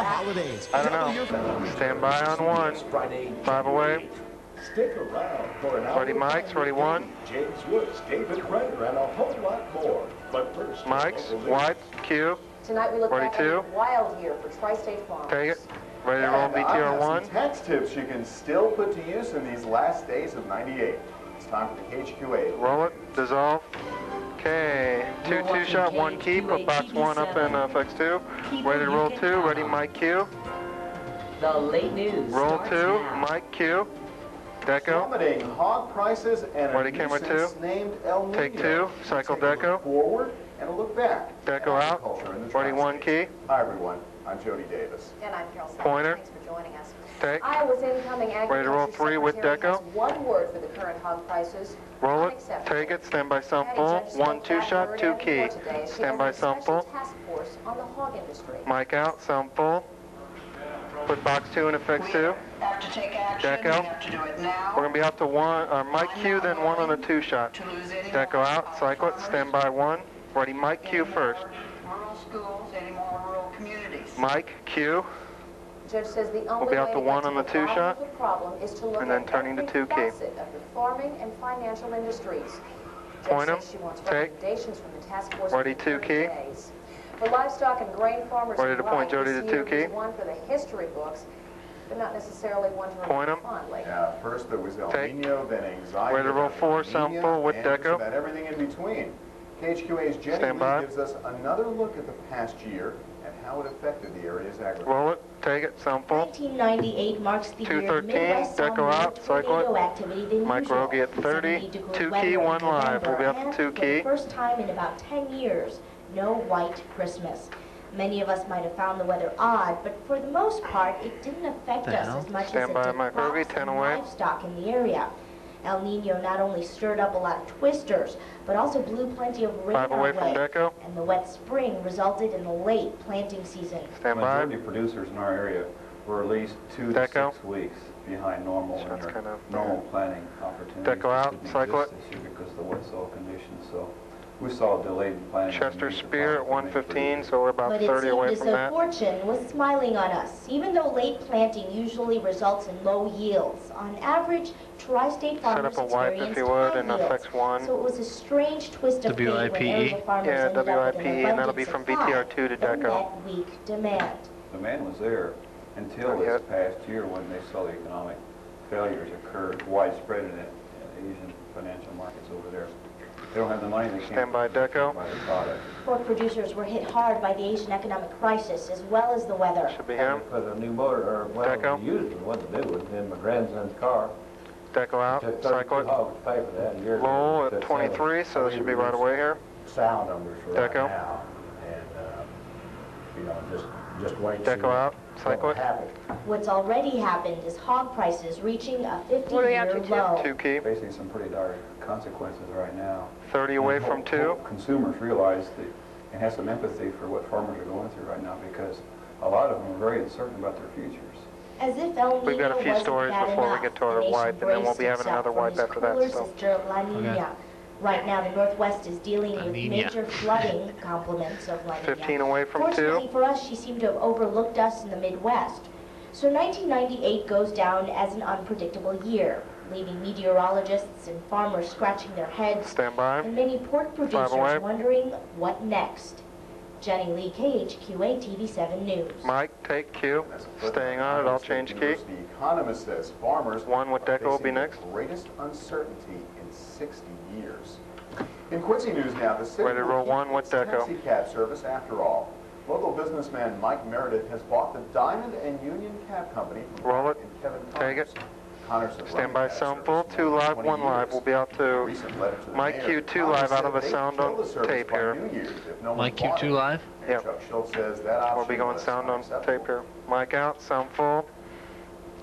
Holidays. I don't know. Stand by on 1. 5 away. Stick around for an hour. Ready mics, ready 1. James Woods, David Rainer, and a whole lot more. But first, Mics, wide, cue. Tonight we look Ready back at 2. a wild year for Tri-State Farmers. Take it. Ready to roll And I VTR have 1. some tax tips you can still put to use in these last days of '98. It's time for the KHQA. Roll it, dissolve. Okay, 2 shot, 1 key, put box 1 up in FX2. Ready to roll 2, ready mic cue. The late news. Roll 2, mic cue. Deco. Plummeting hog prices and Ready, a camera nuisance 2. named El Nino. Take 2, cycle Take a look deco. forward and a look back. Deco out. Agriculture in the Ready 1 Tri-States. key. Hi everyone, I'm Jody Davis. And I'm Carol Sanders. Pointer. Thanks for joining us. Take. Iowa's incoming Ready to roll agriculture 3 with secretary deco. has one word for the current hog prices. Roll it, Unacceptable. take it, stand by some Patty full. Judge 1 spoke 2 that shot, word 2 and key. more today as she Stand by has a some special full. task force on the hog industry. Mic out, sound full. Put box 2 in FX2. Have to take action. Deco. We have to do it now. We're going to be out to 1, mic cue, then 1 on a 2 shot. To lose any Deco more out, cycle it, stand by 1. Ready, mic cue any first. more rural schools, any more rural communities. Mic cue, Judge says the only be out way to to one get on to the the two bottom shot, of the problem is to look and then at turning to every 2 key. facet of the farming and financial industries. Judge Point 'em, says she wants take. recommendations from the task force Ready, in 2 30 key. days. For livestock and grain farmers Ready to point alike, Jody this to 2 year key. is one for the history books, but not necessarily one to Point 'em. remember fondly. Yeah, first there was El Take. Nino, then anxiety. Ready to roll about 4, La sound Niña, full with and just deco. about everything in between. KHQA's Jenny Stand Lee by. gives us another look at the past year and how it affected the area's agriculture. Roll it, take it, sound full. 1998 marks the year 213, Midwest saw deco more out, cycle it. tornado activity than Mike usual. Rogie at 30, 70-degree 2 weather key, in 1 live. We'll be November, up to 2 and key. For the first time in about 10 years, no white Christmas. Many of us might have found the weather odd, but for the most part, it didn't affect us as much Stand as by, it did Mike Rogie, crops 10 and away. livestock in the area. El Nino not only stirred up a lot of twisters, but also blew plenty of rain 5 our away way. from deco. And the wet spring resulted in a late planting season. Stand The by. majority of producers in our area were at least 2 to Deco. 6 weeks behind normal Shots winter, kinda normal planting opportunities. Deco out, that didn't cycle exist this year because of the wet soil conditions. So we saw delayed planting. Chester Spear at 115, so we're about But it 30 away seemed from as though that. fortune was smiling on us. Even though late planting usually results in low yields, on average, Tri-State Set farmers up a wipe if experienced you would high in yields. FX1. So it was a strange twist of fate when WIPE? area farmers Yeah, ended up with WIPE, an and that'll be abundant from supply, VTR2 to but deco. met weak demand. Demand was there until Not this yet. past year when they saw the economic failures occur widespread in the Asian financial markets over there. They don't have the money, they can't Stand by, deco. buy the product. Pork producers were hit hard by the Asian economic crisis as well as the weather. Should be him. Put a new motor, or well, Deco. we used one to do it in my grandson's car. Deco out, Took cycle 32 it. hogs to pay for that a year ago. Low Took at 23, so it should be right away here. Sow numbers for right Deco. now, and you know, just wait. Deco out, cycle it. What's already happened is hog prices reaching a 50-year low. 2 key, Facing some pretty dire consequences right now. 30 away And from 2. Consumers realize that and have some empathy for what farmers are going through right now because a lot of them are very uncertain about their futures. As if El Nino We've got a few wasn't stories bad before we enough, get to our the nation wipe, and then we'll be braced having another itself for wipe his after that, cooler so. sister, La Niña. Right now, the Northwest is dealing La with Niña. major flooding compliments of La Niña. 15 away from 2. Fortunately for us, she seemed to have overlooked us in the Midwest. So 1998 goes down as an unpredictable year, leaving meteorologists and farmers scratching their heads, Stand by. and many pork away. producers wondering what next. Jenny Lee, KHQA TV7 News. Mike, take Q. And that's a further Staying on it, I'll change key. University economist says farmers 1 with are deco will be facing the next. greatest uncertainty in 60 years. In Quincy news now, the city Ready to will roll keep 1 with its deco. taxi cab service after all. Local businessman Mike Meredith has bought the Diamond and Union Cab Company from Roll Mike it. and Kevin Take Connors. it. Connors have run Stand the by, cab sound service full. for 2 more than live, 20 1 live. years. We'll be out In a to recent letter to the Mike mayor, Q, 2 Connors live out said of the they'd sound kill on the service tape by here. New Year's if no one Mike Q2 bought it. live? Mayor Yep. Chuck Schultz says that option We'll be going was sound on unacceptable. tape here. Mic out, sound full.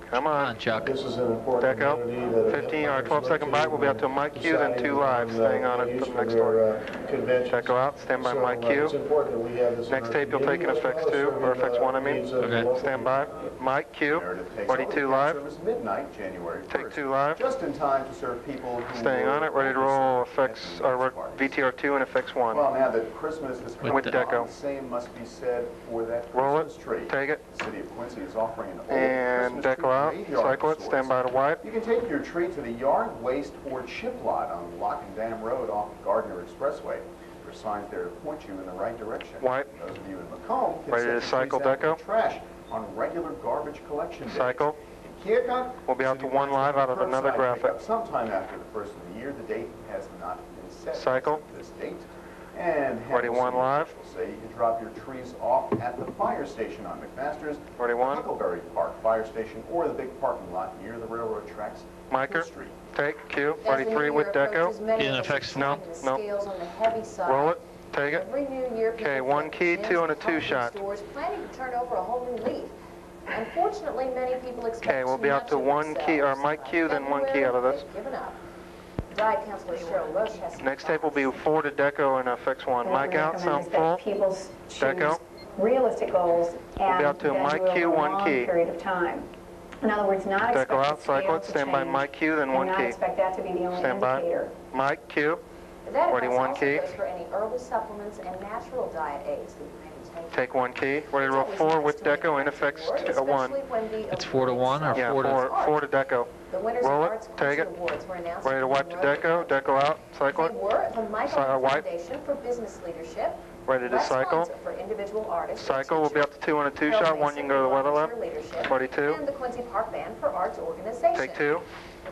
Come on. Chuck. This is an important Deco. community that 15 or 12-second bite. We'll be out to Mike Q, then 2 live. Staying on it for the next story. Deco out. Stand by Mike Q. It's important that we have this. Next tape you'll take in FX2, or FX1 I mean. Okay. Stand by. Mike Q. Meredith takes Ready over 2 the live. service midnight, January 1st. Take 2 live. Just in time to serve people who Staying were on it. Ready to roll FX, or parties. VTR2 and FX1. Well, now that Christmas is coming With on, deco. the same must be said for that Roll Christmas it. tree. Take it. city of Quincy is offering an old And Christmas deco tree out, graveyard cycle it, of stand sorts. by to wipe. You can take your tree to the yard, waste, or chip lot on Lock and Dam Road off Gardner Expressway. There are signs there to point you in the right direction. Wipe. Those of you in Macomb can Ready set to your cycle trees out deco? with trash on regular garbage collection days. Cycle. In Keokuk, We'll be out to one live out of another curbside graphic. pickup sometime after the first of the year. The date has not been set. Cycle. This date. And Ready, one live. say you can drop your trees off at the fire station on McMaster's, Ready, one. Huckleberry Park Fire Station, or the big parking lot near the railroad tracks. Marker. Street. Take, cue. As Ready, the 3 new with year deco. approaches, many In of us effect, are no, finding the no. scales on the heavy side. Roll it. Take it. Every new year, people Okay, one flip key, gyms, 2 and a department 2-shot. Stores planning to turn over a whole new leaf. Unfortunately, many people expect Okay, we'll too be out much to of one key, or themselves. Mike By Q, then one key out of February, this. they've given up. Diet Counselor Cheryl Roche has some Next tape will be advice. 4 to deco and fix 1. Mic out, sound full. People Deco. choose realistic goals and be out to then Mike do it Q, over a one long key. period of time. In other words, not expect Deco the out, cycle scale it, to stand by change Mike Q, then and 1 not key. expect that to be the only Stand by. indicator. Mike Q. That Ready, advice one also key. goes for any herbal supplements and natural diet aids that you may be taking. Take 1 key. Ready to roll 4 with deco and effects 1. It's 4 to 1 or Yeah, 4 to... 4 to deco. The winners Roll of it, Arts take Quincy it. Awards were announced Ready to wipe to Monroe. deco. Deco out, cycle They it. were the Michael Wipe. Foundation for Business Leadership. Ready to Les cycle. Fonza for individual artists. Cycle will be up to 2 and a 2-shot. 1 you can go to the weather lab. Ready, 2. And the Quincy Park Band for Arts Organization. Take 2.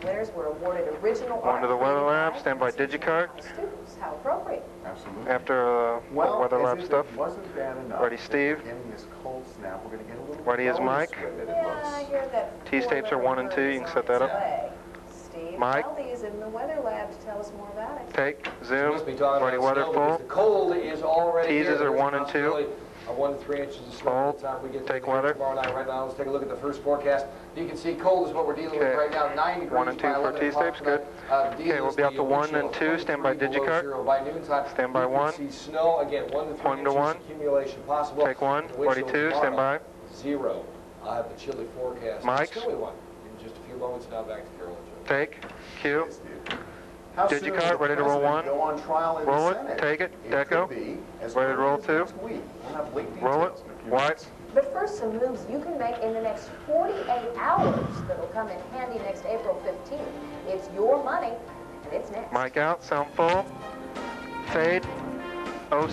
The winners were awarded original One art to the weather created lab, by stand by Quincy DigiCard. students. How appropriate. Absolutely. After Well, weather as lab if stuff. It wasn't bad enough. Ready, Steve? Getting this cold snap, we're going to get a little Ready is bonus Mike. with it, it Yeah, looks. I hear that. Tease tapes are 1 and 2. You can set that up. Steve, Mike. Aldi's in the weather lab to tell us more about it. Take, zoom. Must be talking Ready, about weather snow because full. the cold is already Teases here. are There's 1 and 2. possibility of 1 to 3 inches of snow by the time we get to Take the game weather. tomorrow night. Right now, let's take a look at the first forecast. You can see cold is what we're dealing with Okay. right now. 9 degrees 1 and 2 by for 11 tease o'clock tapes, good. tonight. The deal Okay, we'll is be out the to wind 1 chill and 2. 23 Stand by below DigiCard. 0 by noontime. Stand by you 1. can see snow again. 1 to 3 1 to inches 1. accumulation possible. Take 1. The wind Ready, chill 2. Stand tomorrow, by. 0. I'll have the chilly forecast. Mike's. The snowy one in just a few moments. Now back to Carol and Joe. Take, Q. How soon DigiCard, will the ready to roll president 1. Go on trial in Roll the it, Senate? take it, It deco. could be as Ready to early roll as 2. next week. We'll have late Roll it, details in a few wipe. minutes. But first, some moves you can make in the next 48 hours that will come in handy next April 15th. It's your money, and it's next. Mic out, sound full. Fade. 07.